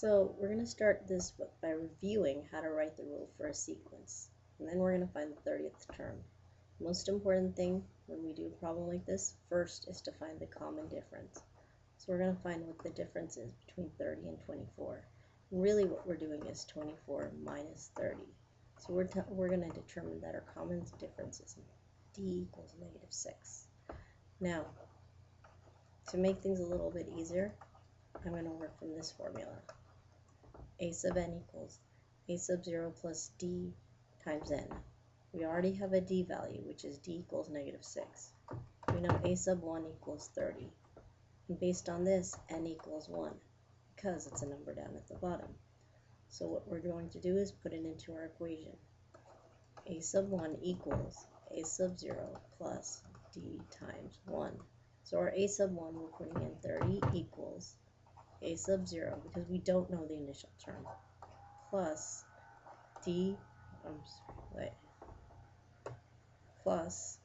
So we're going to start this by reviewing how to write the rule for a sequence. And then we're going to find the 30th term. Most important thing when we do a problem like this, first is to find the common difference. So we're going to find what the difference is between 30 and 24. And really what we're doing is 24 minus 30. So we're going to determine that our common difference is d equals -6. Now, to make things a little bit easier, I'm going to work from this formula. A sub n equals a sub 0 plus d times n. We already have a d value, which is d equals -6. We know a sub 1 equals 30. And based on this, n equals 1, because it's a number down at the bottom. So what we're going to do is put it into our equation. A sub 1 equals a sub 0 plus d times 1. So our a sub 1, we're putting in 30 equals a sub 0, because we don't know the initial term, plus plus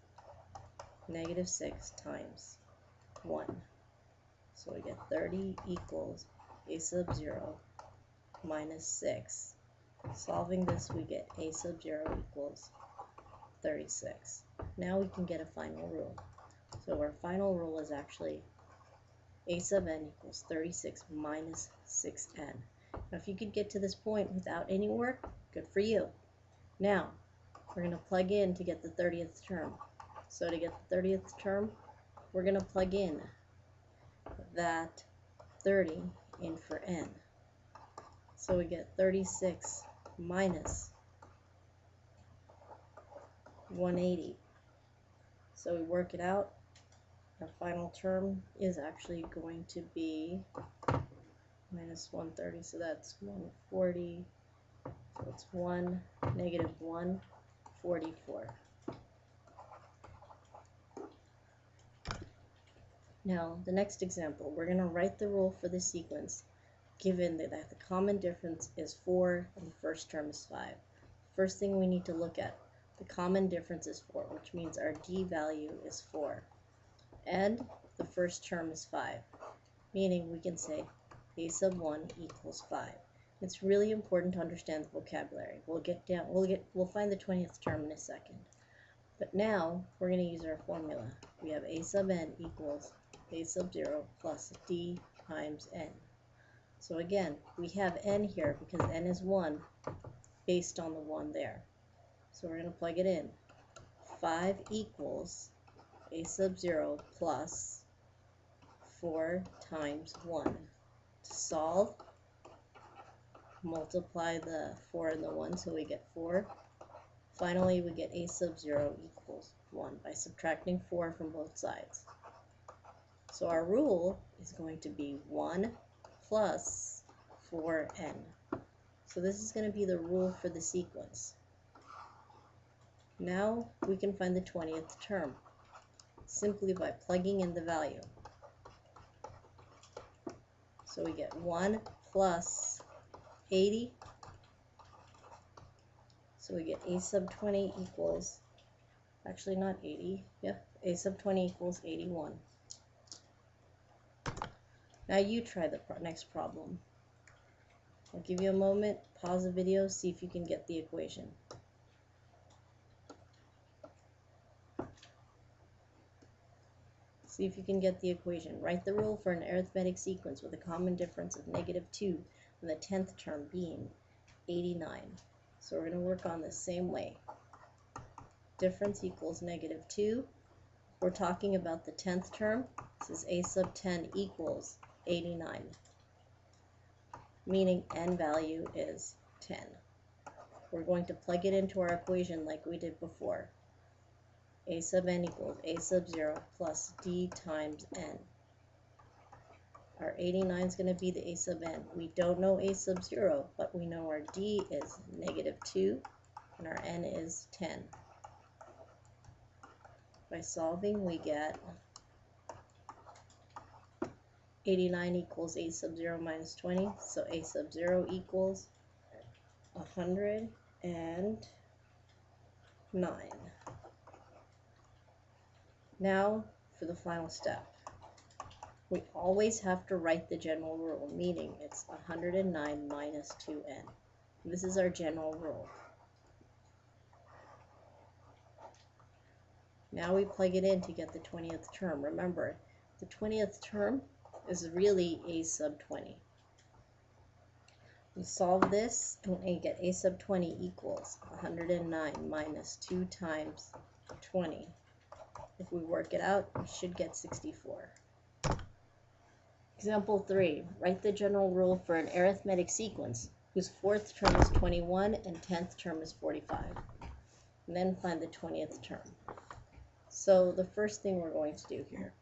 -6 times 1. So we get 30 equals a sub 0 minus 6. Solving this, we get a sub 0 equals 36. Now we can get a final rule. So our final rule is actually a sub n equals 36 minus 6n. Now if you could get to this point without any work, good for you. Now, we're going to plug in to get the 30th term. So to get the 30th term, we're going to plug in that 30 in for n. So we get 36 minus 180. So we work it out. Our final term is actually going to be minus 130, so that's 140, so it's -144. Now, the next example, we're going to write the rule for the sequence given that the common difference is 4 and the first term is 5. First thing we need to look at, the common difference is 4, which means our d value is 4. And the first term is 5, meaning we can say a sub 1 equals 5. It's really important to understand the vocabulary. We'll find the 20th term in a second. But now we're going to use our formula. We have a sub n equals a sub 0 plus d times n. So again, we have n here because n is 1 based on the 1 there. So we're going to plug it in. 5 equals a sub 0 plus 4 times 1. To solve, multiply the 4 and the 1, so we get 4. Finally, we get a sub 0 equals 1 by subtracting 4 from both sides. So our rule is going to be 1 plus 4n. So this is going to be the rule for the sequence. Now we can find the 20th term simply by plugging in the value. So we get 1 plus 80. So we get a sub 20 equals, actually not 80, yeah, a sub 20 equals 81. Now you try the next problem. I'll give you a moment, pause the video, see if you can get the equation. See if you can get the equation. Write the rule for an arithmetic sequence with a common difference of -2 and the 10th term being 89. So we're going to work on the same way. Difference equals -2. We're talking about the 10th term. This is a sub 10 equals 89, meaning n value is 10. We're going to plug it into our equation like we did before. A sub n equals a sub 0 plus d times n. Our 89 is going to be the a sub n. We don't know a sub 0, but we know our d is -2 and our n is 10. By solving, we get 89 equals a sub 0 minus 20, so a sub 0 equals 109. Now for the final step. we always have to write the general rule, meaning it's 109 minus 2n. This is our general rule. Now we plug it in to get the 20th term. Remember, the 20th term is really a sub 20. We solve this and we get a sub 20 equals 109 minus 2 times 20. If we work it out, we should get 64. Example 3. Write the general rule for an arithmetic sequence whose 4th term is 21 and 10th term is 45. And then find the 20th term. So the first thing we're going to do here